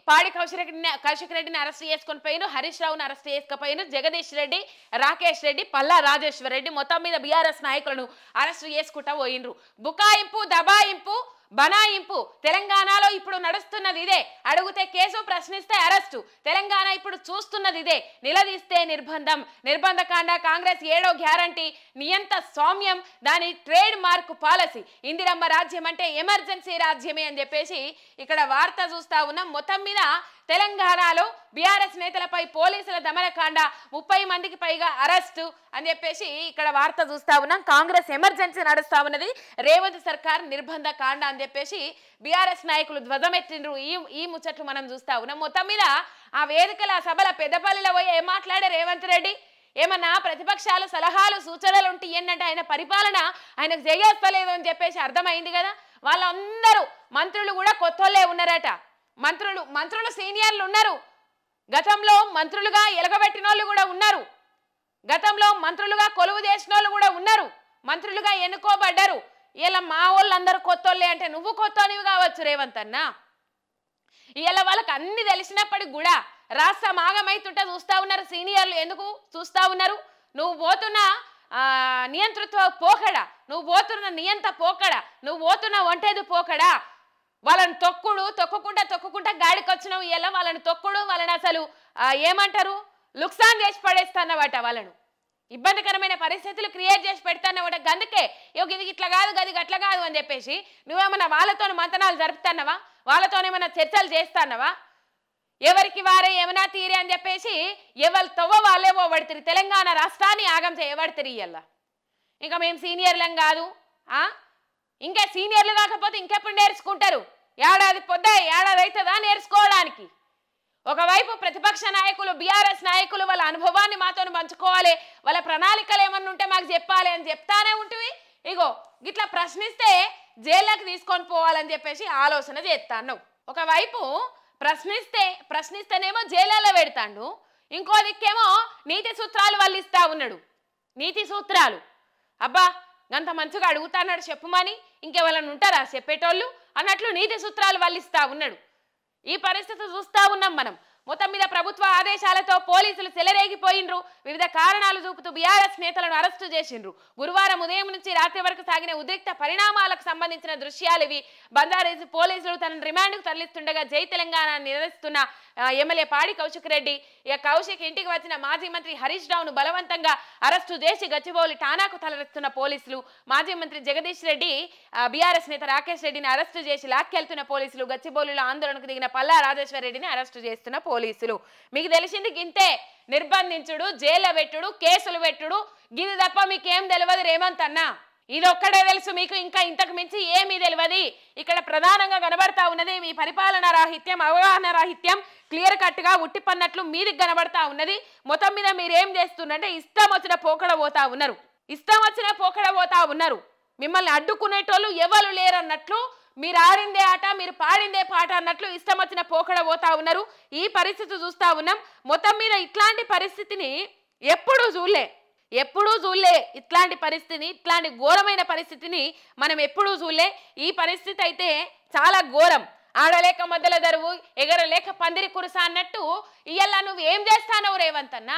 పాడి కౌశిక్ రెడ్డిని అరెస్ట్ చేసుకొని పోయిన, హరీష్ రావును అరెస్ట్ చేసుకుపోయిన, జగదీష్ రెడ్డి, రాకేష్ రెడ్డి, పల్లా రాజేశ్వర్ రెడ్డి మొత్తం మీద బీఆర్ఎస్ నాయకులను అరెస్ట్ చేసుకుంటా పోయినరు. బుకాయింపు, దబాయింపు, బనాయింపు తెలంగాణలో ఇప్పుడు నడుస్తున్నది ఇదే. అడిగితే కేసు, ప్రశ్నిస్తే అరెస్టు. తెలంగాణ ఇప్పుడు చూస్తున్నది ఇదే. నిలదీస్తే నిర్బంధం. నిర్బంధకాండ కాంగ్రెస్ 7వ గ్యారంటీ, నియంత సౌమ్యం, దాని ట్రేడ్ మార్క్ పాలసీ. ఇందిరమ్మ రాజ్యం అంటే ఎమర్జెన్సీ రాజ్యమే అని చెప్పేసి ఇక్కడ వార్త చూస్తా ఉన్నాం. మొత్తం మీద తెలంగాణలో బీఆర్ఎస్ నేతలపై పోలీసుల దమనకాండ, 30 మందికి పైగా అరెస్టు అని చెప్పేసి ఇక్కడ వార్త చూస్తా ఉన్నాం. కాంగ్రెస్ ఎమర్జెన్సీ నడుస్తా ఉన్నది, రేవంత్ సర్కార్ నిర్బంధ కాండ అని చెప్పేసి బీఆర్ఎస్ నాయకులు ధ్వజమెత్తిండ్రు. ఈ ముచ్చట్లు మనం చూస్తా ఉన్నాం. మొత్తం మీద ఆ వేదికల సభల పెద్దపల్లిలో పోయి ఏం మాట్లాడే రేవంత్ రెడ్డి, ఏమన్నా ప్రతిపక్షాలు సలహాలు సూచనలు ఉంటే ఏంటంటే ఆయన పరిపాలన ఆయనకు చేయలేదు అని చెప్పేసి అర్థమైంది కదా. వాళ్ళందరూ మంత్రులు కూడా కొత్తోళ్ళే ఉన్నారట. మంత్రులు సీనియర్లు ఉన్నారు. గతంలో మంత్రులుగా ఎలగబెట్టిన వాళ్ళు కూడా ఉన్నారు. గతంలో మంత్రులుగా కొలువు చేసిన వాళ్ళు కూడా ఉన్నారు. మంత్రులుగా ఎన్నుకోబడ్డారు. ఇలా మా వాళ్ళందరూ కొత్తోళ్ళే అంటే నువ్వు కొత్తోనివి కావచ్చు రేవంత్ అన్న. ఇలా వాళ్ళకి అన్ని తెలిసినప్పటికి కూడా రాష్ట్రం ఆగమైతుంటే చూస్తా ఉన్నారు సీనియర్లు. ఎందుకు చూస్తా ఉన్నారు? నువ్వు పోతున్న నియంతృత్వ పోకడా, నువ్వు పోతున్న నియంత పోకడా, నువ్వు పోతున్న ఒంటేది పోకడా, వాళ్ళని తొక్కుకుంటా గాడికి వచ్చినావు. ఇలా వాళ్ళని తొక్కుడు, వాళ్ళని అసలు ఏమంటారు లుక్సాన్ చేసి పడేస్తాన్నవాట. వాళ్ళను ఇబ్బందికరమైన పరిస్థితులు క్రియేట్ చేసి పెడతాన్నవాట. అందుకే ఇది ఇట్లా కాదు, గది అట్లా కాదు అని చెప్పేసి నువ్వేమన్నా వాళ్ళతో మంతనాలు జరుపుతాన్నవా? వాళ్ళతోనేమన్నా చర్చలు చేస్తాన్నవా? ఎవరికి వారే ఏమన్నా తీరే అని చెప్పేసి ఎవరు తవ్వ వాళ్ళే పోబడుతుంది. తెలంగాణ రాష్ట్రాన్ని ఆగం చేయబడుతుంది. ఇయ్యాల ఇంకా మేము సీనియర్లం కాదు. ఇంకా సీనియర్లు కాకపోతే ఇంకెప్పుడు నేర్చుకుంటారు? ఏడాది అవుతుందా నేర్చుకోవడానికి? ఒకవైపు ప్రతిపక్ష నాయకులు, బీఆర్ఎస్ నాయకులు వాళ్ళ అనుభవాన్ని మాతో పంచుకోవాలి, వాళ్ళ ప్రణాళికలు ఏమన్నా ఉంటే మాకు చెప్పాలి అని చెప్తానే ఉంటుంది. ఇగో గిట్లా ప్రశ్నిస్తే జైల్లోకి తీసుకొని పోవాలని చెప్పేసి ఆలోచన చేస్తాను. ఒకవైపు ప్రశ్నిస్తేనేమో జైల్లో పెడతాడు, ఇంకో దిక్కేమో నీతి సూత్రాలు వాళ్ళు ఇస్తా ఉన్నాడు. నీతి సూత్రాలు అబ్బా గంత మంచిగా అడుగుతాన్నాడు చెప్పుమని ఇంకెవరన్నా ఉంటారా చెప్పేటోళ్ళు అన్నట్లు నీతి సూత్రాలు వాళ్ళు ఇస్తా ఉన్నాడు. ఈ పరిస్థితి చూస్తా ఉన్నాం మనం. మొత్తం మీద ప్రభుత్వ ఆదేశాలతో పోలీసులు చెలరేగిపోయినరు. వివిధ కారణాలు చూపుతూ బీఆర్ఎస్ నేతలను అరెస్టు చేసిండ్రు. గురువారం ఉదయం నుంచి రాత్రి వరకు సాగిన ఉద్రిక్త పరిణామాలకు సంబంధించిన దృశ్యాలు ఇవి. బంజారాహిల్స్ పోలీసులు తనను రిమాండ్కు తరలిస్తుండగా జై తెలంగాణ నిరసిస్తున్న ఎమ్మెల్యే పాడి కౌశిక్ రెడ్డి, కౌశిక్ ఇంటికి వచ్చిన మాజీ మంత్రి హరీష్ రావును బలవంతంగా అరెస్టు చేసి గచ్చిబౌలి ఠాణాకు తరలిస్తున్న పోలీసులు, మాజీ మంత్రి జగదీష్ రెడ్డి, బీఆర్ఎస్ నేత రాకేష్ రెడ్డిని అరెస్టు చేసి లాక్కెళ్తున్న పోలీసులు, గచ్చిబౌలిలో ఆందోళనకు దిగిన పల్లా రాజేశ్వర్ రెడ్డిని అరెస్టు చేస్తున్న పోలీసులు. మీకు తెలిసింది గింతే, నిర్బంధించుడు, జైల్లో పెట్టుడు, కేసులు పెట్టుడు, గిది తప్ప మీకేం తెలియదు రేవంత్ అన్న. ఇది ఒక్కడే తెలుసు మీకు, ఇంకా ఇంతకు మించి ఏమీ తెలియదు. ఇక్కడ ప్రధానంగా కనబడతా ఉన్నది మీ పరిపాలన రాహిత్యం, అవగాహన రాహిత్యం క్లియర్ కట్ గా ఉట్టిపన్నట్లు మీదికి కనబడతా ఉన్నది. మొత్తం మీద మీరేం చేస్తుందంటే ఇష్టం వచ్చిన పోకడ పోతా ఉన్నారు. మిమ్మల్ని అడ్డుకునేటోళ్ళు ఎవరు లేరన్నట్లు, మీరు ఆడిందే ఆట, మీరు పాడిందే పాట అన్నట్లు ఇష్టం వచ్చిన పోకడ పోతా ఉన్నారు. ఈ పరిస్థితి చూస్తా ఉన్నాం. మొత్తం మీద ఇట్లాంటి పరిస్థితిని ఎప్పుడూ చూడలే. ఇట్లాంటి పరిస్థితిని, ఇట్లాంటి ఘోరమైన పరిస్థితిని మనం ఎప్పుడూ చూడలే. ఈ పరిస్థితి అయితే చాలా ఘోరం. ఆడలేక మొదల దరువు, ఎగరలేక పందిరి కురుస అన్నట్టు ఇయ్యాల నువ్వు ఏం చేస్తానో రేవంత్ అన్న,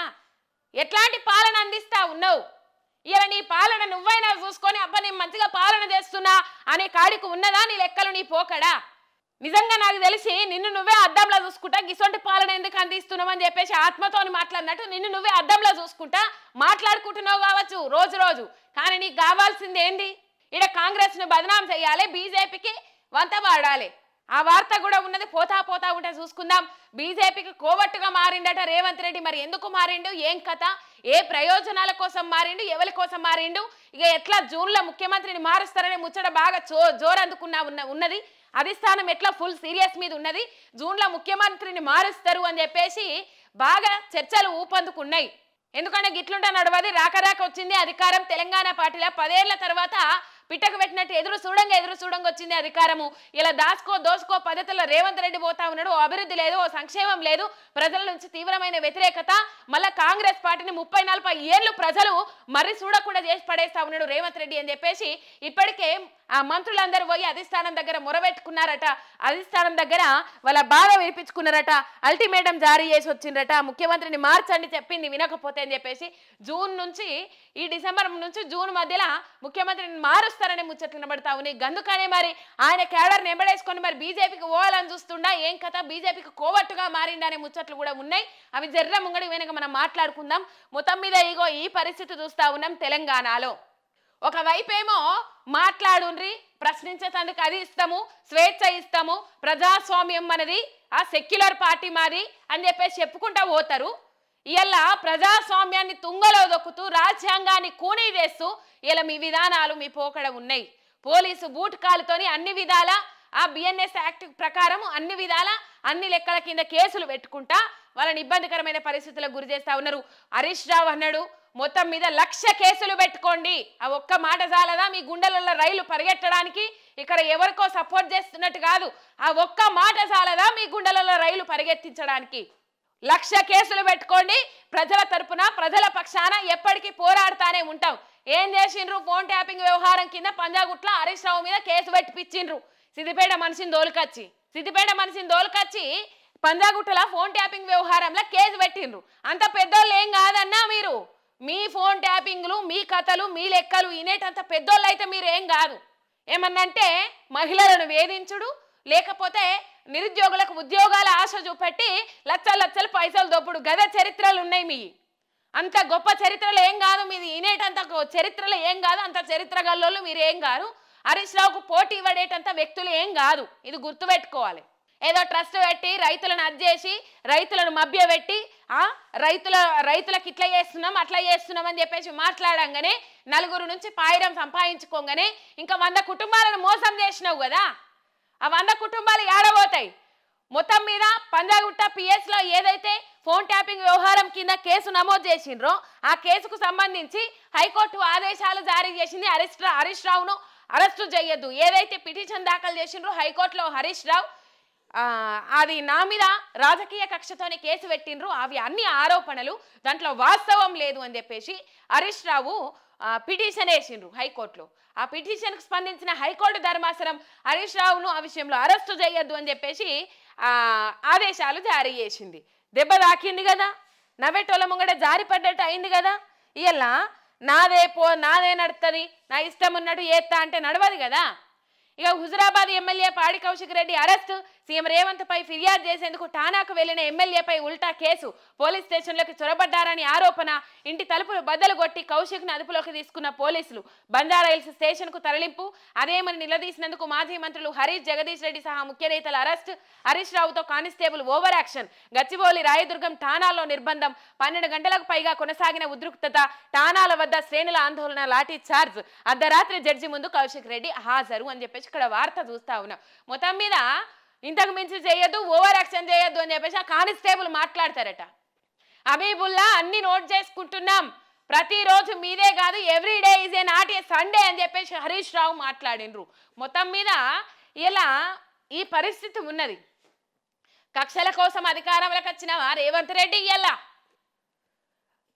ఎట్లాంటి పాలన అందిస్తా ఉన్నావు? ఇలా నీ పాలన నువ్వైనా చూసుకొని అబ్బా నేను మంచిగా పాలన చేస్తున్నా అనే కాడికి ఉన్నదా నీ లెక్కలు, నీ పోకడా? నిజంగా నాకు తెలిసి నిన్ను నువ్వే అద్దంలో చూసుకుంటా గిసొంటి పాలన ఎందుకు అందిస్తున్నావు అని చెప్పేసి ఆత్మతోని మాట్లాడినట్టు నిన్ను నువ్వే అద్దంలో చూసుకుంటా మాట్లాడుకుంటున్నావు కావచ్చు రోజు. కానీ నీకు కావాల్సింది ఏంది? ఇక్కడ కాంగ్రెస్ ను బదనాం చేయాలి, బీజేపీకి వంత వాడాలి. ఆ వార్త కూడా ఉన్నది. పోతా ఉంటే చూసుకుందాం. బీజేపీకి కోవట్టుగా మారిండట రేవంత్ రెడ్డి. మరి ఎందుకు మారిండు, ఏం కథ, ఏ ప్రయోజనాల కోసం మారిండు, ఎవరి కోసం మారిండు, ఇక ఎట్లా జూన్లో ముఖ్యమంత్రిని మారుస్తారనే ముచ్చట బాగా జోరందుకున్నా ఉన్నది. అధిష్టానం ఎట్లా ఫుల్ సీరియస్ మీద ఉన్నది. జూన్లో ముఖ్యమంత్రిని మారుస్తారు అని చెప్పేసి బాగా చర్చలు ఊపందుకున్నాయి. ఎందుకంటే గిట్లుంటా నడవది, రాక వచ్చింది అధికారం. తెలంగాణ పార్టీలో 10 ఏళ్ల తర్వాత పిట్టకు పెట్టినట్టు ఎదురు చూడంగా వచ్చింది అధికారము. ఇలా దోసుకో పద్ధతిలో రేవంత్ రెడ్డి పోతా ఉన్నాడు. ఓ అభివృద్ధి లేదు, ఓ సంక్షేమం లేదు, ప్రజల నుంచి తీవ్రమైన వ్యతిరేకత. మళ్ళా కాంగ్రెస్ పార్టీని 30-40 ఏళ్ళు ప్రజలు మర్రి చూడకుండా చేసి పడేస్తా ఉన్నాడు రేవంత్ రెడ్డి అని చెప్పేసి ఇప్పటికే ఆ మంత్రులందరూ పోయి అధిష్టానం దగ్గర మొరబెట్టుకున్నారట. అధిష్టానం దగ్గర వాళ్ళ బాధ వినిపించుకున్నారట. అల్టిమేటం జారీ చేసి వచ్చిండ్రట. ముఖ్యమంత్రిని మార్చండి చెప్పింది వినకపోతే అని చెప్పేసి జూన్ నుంచి ఈ డిసెంబర్ నుంచి జూన్ మధ్యలో ముఖ్యమంత్రిని మారుస్తారని ముచ్చట్లు వినబడతా ఉన్నాయి. గందుకనే మరి ఆయన క్యాడర్ని ఎంబడేసుకొని మరి బీజేపీకి పోవాలని చూస్తుండా, ఏం కథ బీజేపీకి కోవట్టుగా మారిందనే ముచ్చట్లు కూడా ఉన్నాయి. అవి జర్ర ముంగడి వెనక మనం మాట్లాడుకుందాం. మొత్తం మీద ఇగో ఈ పరిస్థితి చూస్తా ఉన్నాం తెలంగాణలో. ఒకవైపేమో మాట్లాడుండ్రి, ప్రశ్నించేందుకు అది ఇస్తాము, స్వేచ్ఛ ఇస్తాము, ప్రజాస్వామ్యం మనది, ఆ సెక్యులర్ పార్టీ మాది అని చెప్పేసి చెప్పుకుంటా పోతారు. ఇలా ప్రజాస్వామ్యాన్ని తుంగలో దొక్కుతూ రాజ్యాంగాన్ని కూనీ చేస్తూ ఇలా మీ విధానాలు మీ పోకడ ఉన్నాయి. పోలీసు బూట్ కాలుతోని అన్ని విధాల ఆ బిఎన్ఎస్ యాక్ట్ ప్రకారం అన్ని విధాల అన్ని లెక్కల కింద కేసులు పెట్టుకుంటా వాళ్ళని ఇబ్బందికరమైన పరిస్థితులకు గురి చేస్తా ఉన్నారు. హరీష్ రావు అన్నాడు మొత్తం మీద 1,00,000 కేసులు పెట్టుకోండి. ఆ ఒక్క మాట చాలదా మీ గుండెలలో రైలు పరిగెట్టడానికి? ఇక్కడ ఎవరికో సపోర్ట్ చేస్తున్నట్టు కాదు, ఆ ఒక్క మాట చాలదా మీ గుండెలలో రైలు పరిగెత్తించడానికి? 1,00,000 కేసులు పెట్టుకోండి. ప్రజల తరపున ప్రజల పక్షాన ఎప్పటికీ పోరాడుతానే ఉంటాం. ఏం చేసిండ్రు? ఫోన్ ట్యాపింగ్ వ్యవహారం కింద పంజాగుట్ల హరీష్ రావు మీద కేసు పెట్టిపించిండ్రు. సిద్దిపేట మనిషిని దోలుకొచ్చి పంజాగుట్టల ఫోన్ ట్యాపింగ్ వ్యవహారంలో కేసు పెట్టిండ్రు. అంత పెద్దోళ్ళు ఏం కాదన్నా మీరు. మీ ఫోన్ ట్యాపింగ్లు, మీ కథలు, మీ లెక్కలు వినేటంత పెద్దోళ్ళు అయితే మీరు ఏం కాదు. ఏమన్నంటే మహిళలను వేధించుడు, లేకపోతే నిరుద్యోగులకు ఉద్యోగాల ఆశ చూపెట్టి లక్షల పైసలు దొప్పుడు గద చరిత్రలు ఉన్నాయి మీ. అంత గొప్ప చరిత్రలు ఏం కాదు మీది, వినేటంత చరిత్రలు ఏం కాదు. అంత చరిత్ర గల్లోళ్ళు మీరు ఏం కాదు. హరీష్ రావుకు పోటీ పడేటంత వ్యక్తులు ఏం కాదు. ఇది గుర్తుపెట్టుకోవాలి. ఏదో ట్రస్ట్ పెట్టి రైతులను అజ్జేసి రైతులను మభ్యపెట్టి రైతులకు ఇట్లా చేస్తున్నాం అట్లా చేస్తున్నాం అని చెప్పేసి మాట్లాడంగానే నలుగురు నుంచి పాయిరం సంపాదించుకోగానే ఇంకా 100 కుటుంబాలను మోసం చేసినావు కదా. ఆ 100 కుటుంబాలు ఏడబోతాయి. మొత్తం మీద పంజాగుట్ట పిఎస్లో ఏదైతే ఫోన్ ట్యాపింగ్ వ్యవహారం కింద కేసు నమోదు చేసిండ్రో ఆ కేసుకు సంబంధించి హైకోర్టు ఆదేశాలు జారీ చేసింది. హరీష్ రావును అరెస్టు చేయొద్దు. ఏదైతే పిటిషన్ దాఖలు చేసిండ్రో హైకోర్టులో హరీష్ రావు అది నా మీద రాజకీయ కక్షతోనే కేసు పెట్టిండ్రు, అవి అన్ని ఆరోపణలు, దాంట్లో వాస్తవం లేదు అని చెప్పేసి హరీష్ రావు పిటిషన్ వేసిండ్రు హైకోర్టులో. ఆ పిటిషన్కు స్పందించిన హైకోర్టు ధర్మాసనం హరీష్ రావును ఆ విషయంలో అరెస్టు చేయొద్దు అని చెప్పేసి ఆదేశాలు జారీ చేసింది. దెబ్బ తాకింది కదా, నవ్వేటోళ్ళ ముంగడ జారిపడ్డట్టు అయింది కదా. ఇలా నాదే నడుతుంది, నా ఇష్టం ఉన్నట్టు చేస్తా అంటే నడవదు కదా. ఇక హుజురాబాద్ ఎమ్మెల్యే పాడి కౌశిక్ రెడ్డి అరెస్ట్, సీఎం రేవంత్ పై ఫిర్యాదు చేసేందుకు ఠానాకు వెళ్లిన ఎమ్మెల్యేపై ఉల్టా కేసు, పోలీస్ స్టేషన్లోకి చొరబడ్డారని ఆరోపణ, ఇంటి తలుపులు బద్దలు కొట్టి కౌశిక్ ను అదుపులోకి తీసుకున్న పోలీసులు, బంజారాహిల్స్ స్టేషన్ కు తరలింపు, అదేమని నిలదీసినందుకు మాజీ మంత్రులు హరీష్ జగదీష్ రెడ్డి సహా ముఖ్య నేతల అరెస్ట్, హరీష్ రావుతో constable over action, Gachibowli Rayadurgam ఠానాల్లో నిర్బంధం, 12 గంటలకు పైగా కొనసాగిన ఉద్రిక్తత, ఠానాల వద్ద శ్రేణుల ఆందోళన, లాఠీ చార్జ్, అర్ధరాత్రి జడ్జి ముందు కౌశిక్ రెడ్డి హాజరు అని చెప్పేసి ఇక్కడ వార్త చూస్తా ఉన్నాం. మొత్తం మీద ఇంతకు మించి చేయొద్దు, ఓవర్ యాక్షన్ చేయొద్దు అని చెప్పేసి ఆ కానిస్టేబుల్ మాట్లాడతారట. హబీబుల్లా అన్ని నోట్ చేసుకుంటున్నాం, ప్రతిరోజు మీదే కాదు everyday is a not a Sunday అని చెప్పేసి హరీష్ రావు మాట్లాడినరు. మొత్తం మీద ఇలా ఈ పరిస్థితి ఉన్నది. కక్షల కోసం అధికారంలోకి వచ్చిన రేవంత్ రెడ్డి ఇలా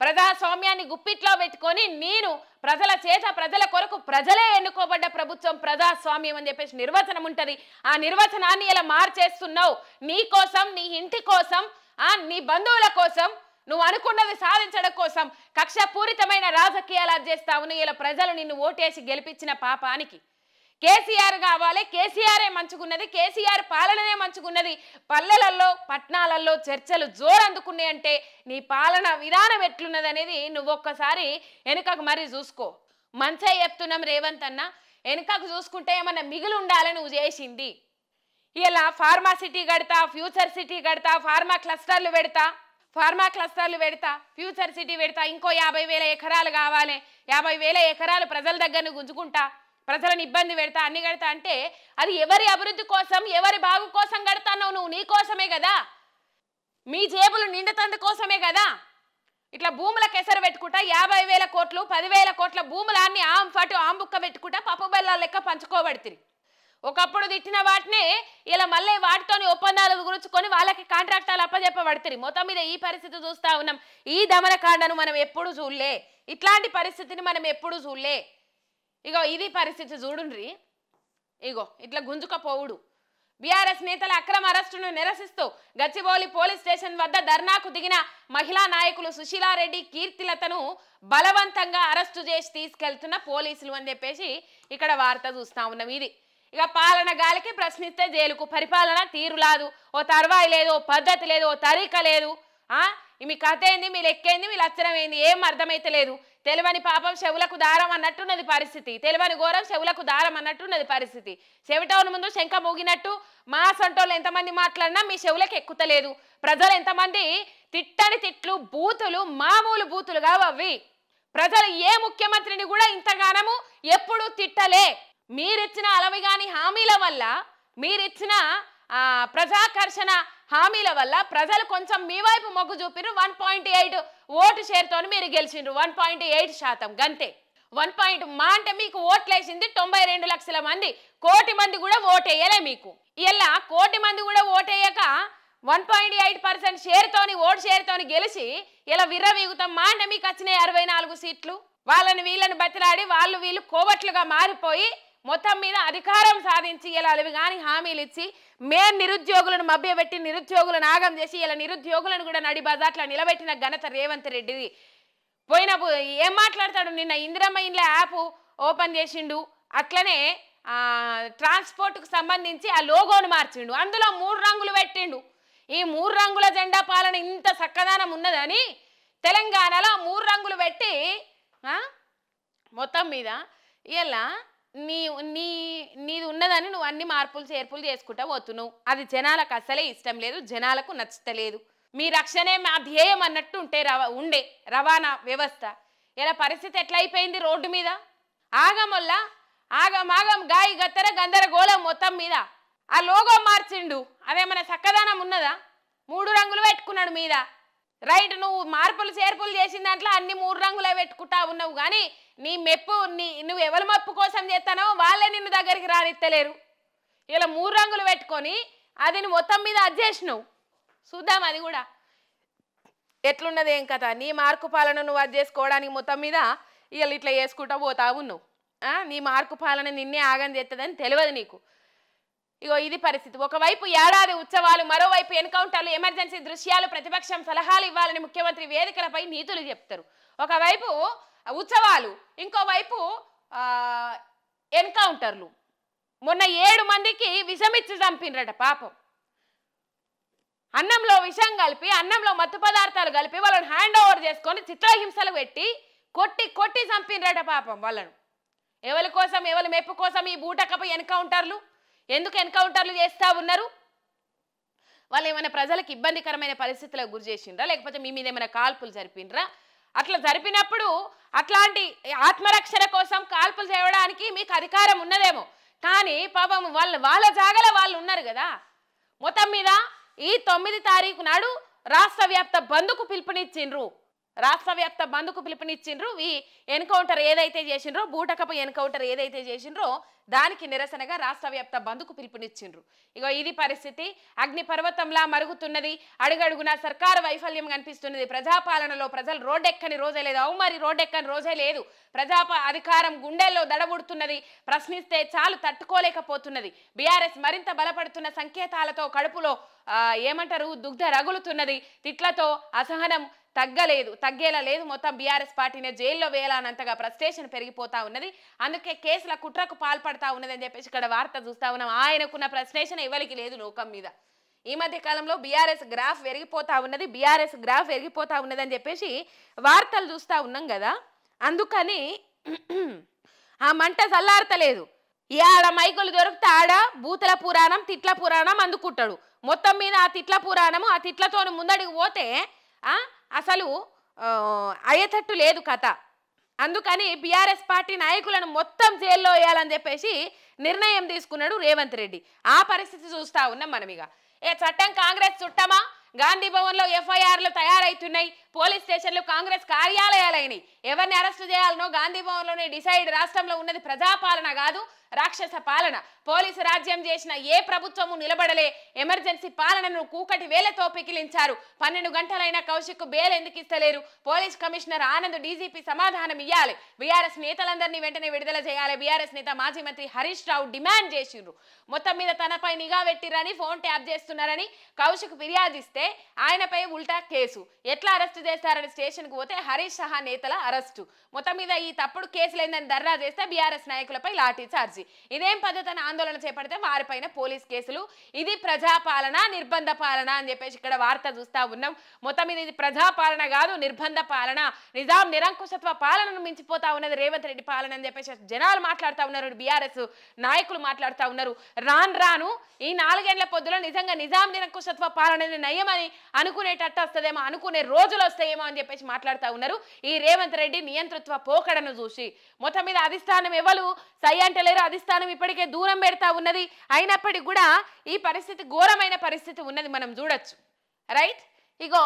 ప్రజాస్వామ్యాన్ని గుప్పిట్లో పెట్టుకొని నేను ప్రజల చేత ప్రజల కొరకు ప్రజలే ఎన్నుకోబడ్డ ప్రభుత్వం ప్రజాస్వామ్యం అని చెప్పేసి నిర్వచనం ఉంటుంది. ఆ నిర్వచనాన్ని ఇలా మార్చేస్తున్నావు. నీ కోసం, నీ ఇంటి కోసం, నీ బంధువుల కోసం, నువ్వు అనుకున్నది సాధించడం కోసం కక్షపూరితమైన రాజకీయాలు చేస్తావు. ఇలా ప్రజలు నిన్ను ఓటేసి గెలిపించిన పాపానికి కేసీఆర్ కావాలి, కేసీఆరే మంచుకున్నది, కేసీఆర్ పాలననే మంచుకున్నది, పల్లెలలో పట్టణాలలో చర్చలు జోరందుకున్నాయి అంటే నీ పాలన విధానం ఎట్లున్నది అనేది నువ్వు ఒక్కసారి వెనుకకు మరీ చూసుకో. మంచిగా చెప్తున్నాం రేవంత్ అన్న, వెనుకకు చూసుకుంటే ఏమన్నా మిగిలి ఉండాలని నువ్వు చేసింది. ఇలా ఫార్మా సిటీ కడతా, ఫ్యూచర్ సిటీ కడతా, ఫార్మా క్లస్టర్లు పెడతా, ఫ్యూచర్ సిటీ పెడతా, ఇంకో 50,000 ఎకరాలు కావాలి, 50,000 ఎకరాలు ప్రజల దగ్గర గుంజుకుంటా, ప్రజలను ఇబ్బంది పెడతా, అన్ని కడతా అంటే అది ఎవరి అభివృద్ధి కోసం, ఎవరి బాగు కోసం కడతావు? నువ్వు నీ కోసమే కదా, మీ జేబులు నిండుతందు కోసమే కదా. ఇట్లా భూములకు ఎసరు పెట్టుకుంటా 50,000 కోట్లు 10,000 కోట్ల భూములన్నీ ఆంబుక్క పెట్టుకుంటా పప్పు బెల్లాల లెక్క పంచుకోబడుతుంది. ఒకప్పుడు తిట్టిన వాటినే ఇలా మళ్ళీ వాటితోని ఒప్పందాలు గురించుకొని వాళ్ళకి కాంట్రాక్టాలు అప్పచెప్పబడుతుంది. మొత్తం మీద ఈ పరిస్థితి చూస్తా ఉన్నాం. ఈ దమనకాండను మనం ఎప్పుడు చూడలే, ఇట్లాంటి పరిస్థితిని మనం ఎప్పుడు చూడలే. ఇగో ఇది పరిస్థితి చూడుండ్రి. ఇగో ఇట్లా గుంజుకపోవుడు. బీఆర్ఎస్ నేతల అక్రమ అరెస్టును నిరసిస్తూ గచ్చిబౌలి పోలీస్ స్టేషన్ వద్ద ధర్నాకు దిగిన మహిళా నాయకులు సుశీలారెడ్డి, కీర్తిలతను బలవంతంగా అరెస్టు చేసి తీసుకెళ్తున్న పోలీసులు అని చెప్పేసి ఇక్కడ వార్త చూస్తా ఉన్నాం. ఇది ఇక పాలన గాలికి ప్రశ్నిస్తే జైలుకు, పరిపాలన తీరులాదు, ఓ తర్వాయి లేదు, ఓ పద్ధతి లేదు, ఓ తరీక లేదు. మీ కథ ఏంది, మీ లెక్కేంది, మీ లక్షణం ఏంది, ఏం అర్థమైతే లేదు. తెలివని పాపం చెవులకు దారం అన్నట్టున్నది పరిస్థితి, తెలివని ఘోరం చెవులకు దారం అన్నట్టున్నది పరిస్థితి. చెవిటవును ముందు శంఖ మోగినట్టు మా సొంటోళ్ళు ఎంతమంది మాట్లాడినా మీ చెవులకు ఎక్కుతలేదు. ప్రజలు ఎంతమంది తిట్టని తిట్లు, బూతులు, మామూలు బూతులు కావు అవి. ప్రజలు ఏ ముఖ్యమంత్రిని కూడా ఇంతగానము ఎప్పుడు తిట్టలే. మీరిచ్చిన అలవిగాని హామీల వల్ల, మీరిచ్చిన ప్రజాకర్షణ హామీల వల్ల ప్రజలు కొంచెం మీ వైపు మొగ్గు చూపిరు. 1.8 ఓటు షేర్తో మీరు గెలిచిండ్రు. 1.8% గంతే. 1 మా అంటే మీకు ఓట్లేసింది 92 లక్షల మంది. కోటి మంది కూడా ఓటేయలే మీకు. ఇలా కోటి మంది కూడా ఓటేయక 1.8% షేర్తోని, ఓటు షేర్తోని గెలిచి ఇలా విర్రవీగుతాం. మా అంటే మీకు వచ్చినాయి 64 సీట్లు. వాళ్ళని వీళ్ళని బతిలాడి వాళ్ళు వీళ్ళు కోవట్లుగా మారిపోయి మొత్తం మీద అధికారం సాధించి ఇలా అవి కానీ హామీలు ఇచ్చి మేం నిరుద్యోగులను మభ్యపెట్టి నిరుద్యోగులను ఆగం చేసి ఇలా నిరుద్యోగులను కూడా నడి బజార్లో నిలబెట్టిన ఘనత రేవంత్ రెడ్డిది. పోయిన ఏం మాట్లాడతాడు, నిన్న ఇందిరమ్మ ఇండ్ల యాప్ ఓపెన్ చేసిండు, అట్లనే ట్రాన్స్పోర్ట్కు సంబంధించి ఆ లోగోను మార్చిండు, అందులో 3 రంగులు పెట్టిండు. ఈ 3 రంగుల జెండా పాలన ఇంత చక్కదనం ఉన్నదని తెలంగాణలో 3 రంగులు పెట్టి మొత్తం మీద ఇలా నీది ఉన్నదని నువ్వు అన్ని మార్పులు చేర్పులు చేసుకుంటా పోతున్నావు. అది జనాలకు అసలే ఇష్టం లేదు, జనాలకు నచ్చలేదు. మీ రక్షణే మా ధ్యేయం అన్నట్టు ఉండే రవాణా వ్యవస్థ. ఇలా పరిస్థితి ఎట్లయిపోయింది రోడ్డు మీద? ఆగమొల్ల ఆగం గాయి గత్తర గందరగోళం మొత్తం మీద. ఆ లోగో మార్చిండు, అదేమన్నా చక్కదనం ఉన్నదా? 3 రంగులు పెట్టుకున్నాడు మీద. రైట్, నువ్వు మార్పులు చేర్పులు చేసిన దాంట్లో అన్ని 3 రంగులే పెట్టుకుంటా ఉన్నావు. కానీ నీ మెప్పు, నువ్వు ఎవరి మెప్పు కోసం చేస్తానో వాళ్ళే నిన్ను దగ్గరికి రానిత్తలేరు. ఇలా 3 రంగులు పెట్టుకొని అది మొత్తం మీద అజ్జేసినావు. చూద్దాం అది కూడా ఎట్లున్నది ఏం కథ. నీ మార్కు పాలన నువ్వు అజ్జేసుకోవడానికి మొత్తం మీద ఇలా ఇట్లా చేసుకుంటా పోతా ఉన్నావు. నీ మార్కు పాలన నిన్నే ఆగం చేస్తుందని తెలియదు నీకు. ఇగో ఇది పరిస్థితి. ఒకవైపు ఏడాది ఉత్సవాలు, మరోవైపు ఎన్కౌంటర్లు, ఎమర్జెన్సీ దృశ్యాలు, ప్రతిపక్షం సలహాలు ఇవ్వాలని ముఖ్యమంత్రి వేదికలపై నీతులు చెప్తారు. ఒకవైపు ఉత్సవాలు, ఇంకోవైపు ఎన్కౌంటర్లు. మొన్న 7 మందికి విషమిచ్చి చంపినరట పాపం. అన్నంలో విషం కలిపి, అన్నంలో మత్తు పదార్థాలు కలిపి వాళ్ళని హ్యాండ్ ఓవర్ చేసుకొని చిత్రహింసలు పెట్టి కొట్టి చంపినరట పాపం వాళ్ళను. ఎవరి కోసం, ఎవరి మెప్పు కోసం ఈ బూటకపు ఎన్కౌంటర్లు? ఎందుకు ఎన్కౌంటర్లు చేస్తూ ఉన్నారు? వాళ్ళు ఏమైనా ప్రజలకు ఇబ్బందికరమైన పరిస్థితులకు గురి చేసిండ్రా, లేకపోతే మీ మీద ఏమైనా కాల్పులు జరిపినరా? అట్లా జరిపినప్పుడు అట్లాంటి ఆత్మరక్షణ కోసం కాల్పులు చేయడానికి మీకు అధికారం ఉన్నదేమో, కానీ పాపం వాళ్ళ జాగలో వాళ్ళు ఉన్నారు కదా. మొత్తం మీద ఈ 9 తారీఖు నాడు రాష్ట్ర వ్యాప్త బంద్కు పిలుపునిచ్చిండ్రు. ఈ ఎన్కౌంటర్ ఏదైతే చేసిండ్రో, బూటకపు ఎన్కౌంటర్ ఏదైతే చేసిండ్రో దానికి నిరసనగా రాష్ట్ర వ్యాప్త బంద్కు పిలుపునిచ్చిండ్రు. ఇగో ఇది పరిస్థితి. అగ్ని పర్వతంలా మరుగుతున్నది. అడుగడుగునా సర్కారు వైఫల్యం కనిపిస్తున్నది. ప్రజాపాలనలో ప్రజలు రోడ్డెక్కని రోజే లేదు. మరి రోడ్డెక్కని రోజే లేదు. అధికారం గుండెల్లో దడబుడుతున్నది. ప్రశ్నిస్తే చాలు తట్టుకోలేకపోతున్నది. బీఆర్ఎస్ మరింత బలపడుతున్న సంకేతాలతో కడుపులో ఏమంటారు దుగ్ధ రగులుతున్నది. తిట్లతో అసహనం తగ్గేలా లేదు. మొత్తం బీఆర్ఎస్ పార్టీని జైల్లో వేయాలన్నంతగా ఫ్రస్ట్రేషన్ పెరిగిపోతా ఉన్నది. అందుకే కేసుల కుట్రకు పాల్పడతా ఉన్నది అని చెప్పేసి ఇక్కడ వార్త చూస్తా ఉన్నాం. ఆయనకున్న ఫ్రస్ట్రేషన్ ఎవరికి లేదు లోకం మీద. ఈ మధ్య కాలంలో బీఆర్ఎస్ గ్రాఫ్ పెరిగిపోతా ఉన్నది అని చెప్పేసి వార్తలు చూస్తా ఉన్నాం కదా. అందుకని ఆ మంట చల్లారతలేదు. ఆడ మైకులు దొరికితే ఆడ బూతల పురాణం, తిట్ల పురాణం అందుకుంటాడు. మొత్తం మీద ఆ తిట్ల పురాణము, ఆ తిట్లతో ముందడికి పోతే అసలు అయ్యేటట్టు లేదు కథ. అందుకని బీఆర్ఎస్ పార్టీ నాయకులను మొత్తం జైల్లో వేయాలని చెప్పేసి నిర్ణయం తీసుకున్నాడు రేవంత్ రెడ్డి. ఆ పరిస్థితి చూస్తా ఉన్నాం మనం. ఇక చట్టం కాంగ్రెస్ చుట్టమా? గాంధీ భవన్లో ఎఫ్ఐఆర్లు తయారైతున్నాయి. పోలీస్ స్టేషన్లు కాంగ్రెస్ కార్యాలయాలైనవి. ఎవరిని అరెస్టు చేయాలనో గాంధీ భవన్లోనే డిసైడ్. రాష్ట్రంలో ఉన్నది ప్రజాపాలన కాదు, రాక్షస పాలన. పోలీసు రాజ్యం చేసిన ఏ ప్రభుత్వము నిలబడలే. ఎమర్జెన్సీ పాలనను కూకటి వేలతో పికిలించారు. 12 గంటలైనా కౌశిక్ బెయిల్ ఎందుకు ఇస్తలేరు? పోలీస్ కమిషనర్ ఆనంద్ డీజీపీ సమాధానం ఇవ్వాలి. బీఆర్ఎస్ నేతలందరినీ వెంటనే విడుదల చేయాలి. బీఆర్ఎస్ నేత మాజీ మంత్రి హరీష్ రావు డిమాండ్ చేసిండ్రు. మొత్తం మీద తనపై నిఘా పెట్టిరని, ఫోన్ ట్యాప్ చేస్తున్నారని కౌశిక్ ఫిర్యాదిస్తే ఆయనపై ఉల్టా కేసు. ఎట్లా అరెస్టు చేస్తారని స్టేషన్కు పోతే హరీష్ సహా నేతల అరెస్టు. మొత్తం మీద ఈ తప్పుడు కేసులేందని దర్రా చేస్తే బీఆర్ఎస్ నాయకులపై లాఠీ చార్జీ. ఇదేం పద్ధతిని ఆందోళన చేపడితే వారిపైన పోలీస్ కేసులు. ఇది ప్రజాపాలన, నిర్బంధ పాలన అని చెప్పేసి ఇక్కడ వార్త చూస్తా ఉన్నాం. మొత్తం మీద ఇది ప్రజాపాలన కాదు, నిర్బంధ పాలన. నిజాం నిరంకుశత్వ పాలనను మించిపోతా ఉన్నది రేవంత్ రెడ్డి పాలన అని చెప్పేసి జనాలు మాట్లాడుతూ ఉన్నారు, బీఆర్ఎస్ నాయకులు మాట్లాడుతూ ఉన్నారు. రాను ఈ 4 ఏళ్ల పొద్దులో నిజంగా నిజాం నిరంకుశత్వ పాలనని నయ్యమని అనుకునేటట్టు వస్తుందేమో, అనుకునే రోజులు వస్తాయేమో అని చెప్పేసి మాట్లాడుతూ ఉన్నారు. ఈ రేవంత్ రెడ్డి నియంతృత్వ పోకడను చూసి మొత్తం మీద అధిష్టానం ఎవరు సై అంటలేరు. అధిష్టానం ఇప్పటికే దూరం పెడతా ఉన్నది. అయినప్పటికీ కూడా ఈ పరిస్థితి ఘోరమైన పరిస్థితి ఉన్నది, మనం చూడొచ్చు. రైట్, ఇగో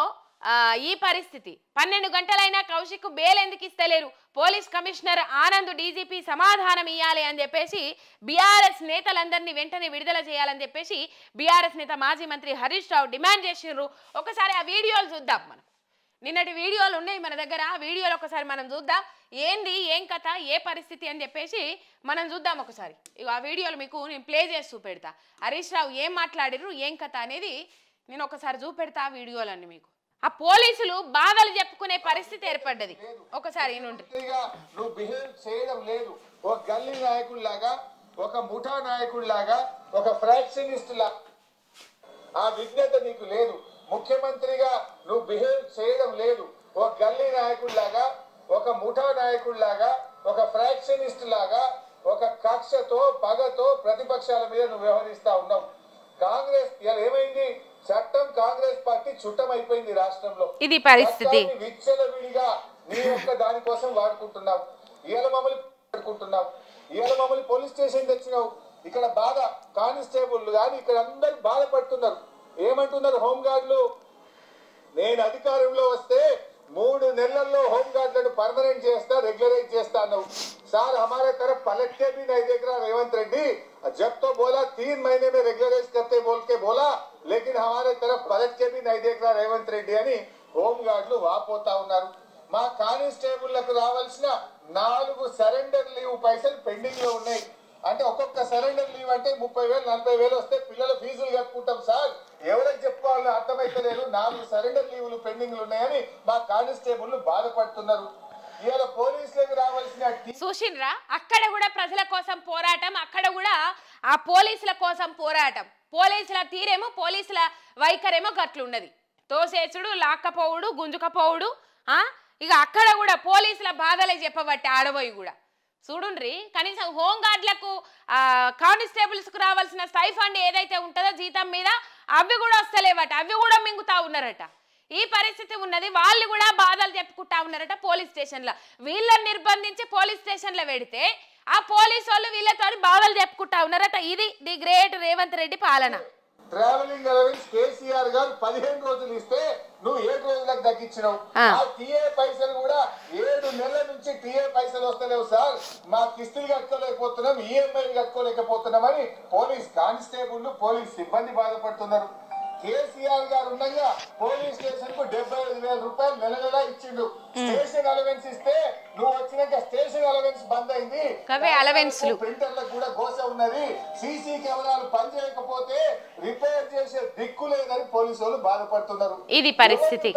ఈ పరిస్థితి 12 గంటలైనా కౌశిక్ బెయిల్ ఎందుకు ఇస్తలేరు? పోలీస్ కమిషనర్ ఆనంద్ డీజీపీ సమాధానం ఇవ్వాలి అని చెప్పేసి బీఆర్ఎస్ నేతలందరినీ వెంటనే విడుదల చేయాలని చెప్పేసి బీఆర్ఎస్ నేత మాజీ మంత్రి హరీష్ రావు డిమాండ్ చేసిర్రు. ఒకసారి ఆ వీడియోలు చూద్దాం. మనం నిన్నటి వీడియోలు ఉన్నాయి మన దగ్గర. ఆ వీడియోలు ఒకసారి మనం చూద్దాం. ఏంది, ఏం కథ, ఏ పరిస్థితి అని చెప్పేసి మనం చూద్దాం ఒకసారి. ఇక ఆ వీడియోలు మీకు నేను ప్లే చేసి చూపెడతా. హరీష్ రావు ఏం మాట్లాడిర్రు, ఏం కథ అనేది నేను ఒకసారి చూపెడతా ఆ వీడియోలన్నీ మీకు. ఆ పోలీసులు బాధలు చెప్పుకునే పరిస్థితి ఏర్పడ్డది. ఒకసారి నువ్వు బిహేవ్ చేయడం లేదు. ఒక గల్లీ నాయకుడిలాగా, ఒక ముఠా నాయకుడిలాగా, ఒక ఫ్రాక్షనిస్ట్ లాగా ఆ విజ్ఞత నీకు లేదు. ముఖ్యమంత్రిగా నువ్వు బిహేవ్ చేయడం లేదు. ఒక గల్లీ నాయకుడిలాగా, ఒక ముఠా నాయకుడిలాగా, ఒక ఫ్రాక్షనిస్ట్ లాగా, ఒక కక్షతో పగతో ప్రతిపక్షాల మీద నువ్వు వ్యవహరిస్తా ఉన్నావు. కాంగ్రెస్ ఏమైంది? చట్టం కాంగ్రెస్ పార్టీ చుట్టం అయిపోయింది రాష్ట్రంలో. ఇది పరిస్థితి. విచ్చలవిడిగా నీ యొక్క దానికోసం వాడుకుంటున్నావు. ఇవాళ మమ్మల్ని పోలీస్ స్టేషన్ తెచ్చినావు. ఇక్కడ బాధ కానిస్టేబుల్ కానీ ఇక్కడ అందరు బాధపడుతున్నారు. ఏమంటున్నారు హోంగార్డులు? నేను అధికారంలో వస్తే 3 నెలల్లో హోంగార్డులను పర్మనెంట్ చేస్తా, రెగ్యులరైజ్ చేస్తా అన్నావు. సార్ हमारे तरफ पलट के भी नहीं देख रहा रेवंत रेड्डी. जब तो बोला 3 महीने में रेगुलराइज करते बोल के बोला, लेकिन हमारे तरफ पलट के भी नहीं देख रहा रेवंत रेड्डी అని హోంగార్డులు వాపోతా ఉన్నారు. మా కానిస్టేబుల్లకు రావాల్సిన 4 సరెండర్ లీవ్ పైసలు పెండింగ్ లో ఉన్నాయి. అంటే ఒక్కొక్క సరెండర్ లీవ్ అంటే 30,000 40,000 వస్తే పిల్లల ఫీజులు కట్టుకుంటాం సార్. ఎవరికి చెప్పుకోవాలో అర్థమైతలేదు. 4 సరెండర్ లీవులు పెండింగ్లు ఉన్నాయని మా కానిస్టేబుల్ బాధపడుతున్నారు. ఇవాళ పోలీసులకు రావాల్సిన చూసిండ్రా, అక్కడ కూడా ప్రజల కోసం పోరాటం, అక్కడ కూడా ఆ పోలీసుల కోసం పోరాటం. పోలీసుల తీరేమో, పోలీసుల వైఖరేమో గట్లున్నది. తోసేసుడు, లాక్కపోవుడు, గుంజుకపోవుడు. ఇక అక్కడ కూడా పోలీసుల బాధలే చెప్పబట్టి ఆడబోయి కూడా చూడుండ్రి. కనీసం హోంగార్డులకు కానిస్టేబుల్స్కు రావాల్సిన స్టైఫండ్ ఏదైతే ఉంటుందో జీతం మీద అవి కూడా వస్తలేవట, అవి కూడా మింగుతా ఉన్నారట. ఈ పరిస్థితి ఉన్నది. వాళ్ళు కూడా బాధలు చెప్పుకుంటా ఉన్నారట పోలీస్ స్టేషన్లో. వీళ్ళని నిర్బంధించి పోలీస్ స్టేషన్లో పెడితే ఆ పోలీసు వాళ్ళు వీళ్ళతో బాధలు చెప్పుకుంటా ఉన్నారట. ఇది ది గ్రేట్ రేవంత్ రెడ్డి పాలన. ట్రావెలింగ్ అలవెన్స్ కేసీఆర్ గారు 15 రోజులు ఇస్తే నువ్వు 7 రోజులకు తగ్గించినావు. ఆ టీఏ పైసలు కూడా 7 నెలల నుంచి టీఏ పైసలు వస్తలేవు సార్. మా కిస్తులు కట్టుకోలేకపోతున్నాం, ఈఎంఐలు కట్టుకోలేకపోతున్నాం అని పోలీస్ కానిస్టేబుల్, పోలీస్ సిబ్బంది బాధపడుతున్నారు. కేసీఆర్ గారు ఉండగా పోలీస్ స్టేషన్ కు 75,000 రూపాయలు నెల ఇచ్చిండు. స్టేషన్ అలవెన్స్ ఇస్తే నువ్వు వచ్చినాక స్టేషన్ అలవెన్స్ బంద్ అయింది. ప్రింటర్లకు కూడా గోస ఉన్నది. సీసీ కెమెరాలు పనిచేయకపోతే రిపేర్ చేసే దిక్కు లేదని పోలీసు వాళ్ళు బాధపడుతున్నారు. ఇది పరిస్థితి.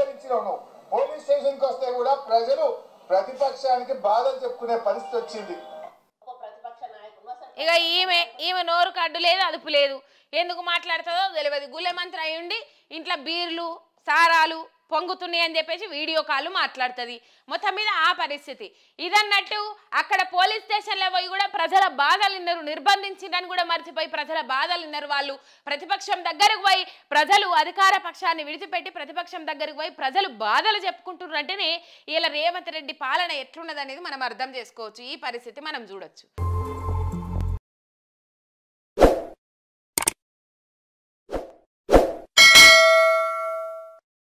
పోలీస్ స్టేషన్ కి వస్తే కూడా ప్రజలు ప్రతిపక్షానికి బాధలు చెప్పుకునే పరిస్థితి వచ్చింది. ఇక ఈమె నోరు కడ్డు లేదు, అదుపు లేదు. ఎందుకు మాట్లాడుతుందో తెలియదు. గుల్లె మంత్రి అయ్యుండి ఇంట్లో బీర్లు సారాలు పొంగుతున్నాయి అని చెప్పేసి వీడియో కాల్ మాట్లాడుతుంది. మొత్తం మీద ఆ పరిస్థితి ఇదన్నట్టు అక్కడ పోలీస్ స్టేషన్లో పోయి కూడా ప్రజల బాధలు విన్నారు. నిర్బంధించిందని కూడా మర్చిపోయి ప్రజల బాధలు విన్నారు. వాళ్ళు ప్రతిపక్షం దగ్గరకు పోయి ప్రజలు అధికార పక్షాన్ని విడిచిపెట్టి ప్రతిపక్షం దగ్గరకు పోయి ప్రజలు బాధలు చెప్పుకుంటున్నారు. అంటేనే ఇలా రేవంత్ రెడ్డి పాలన ఎట్లున్నదనేది మనం అర్థం చేసుకోవచ్చు. ఈ పరిస్థితి మనం చూడొచ్చు.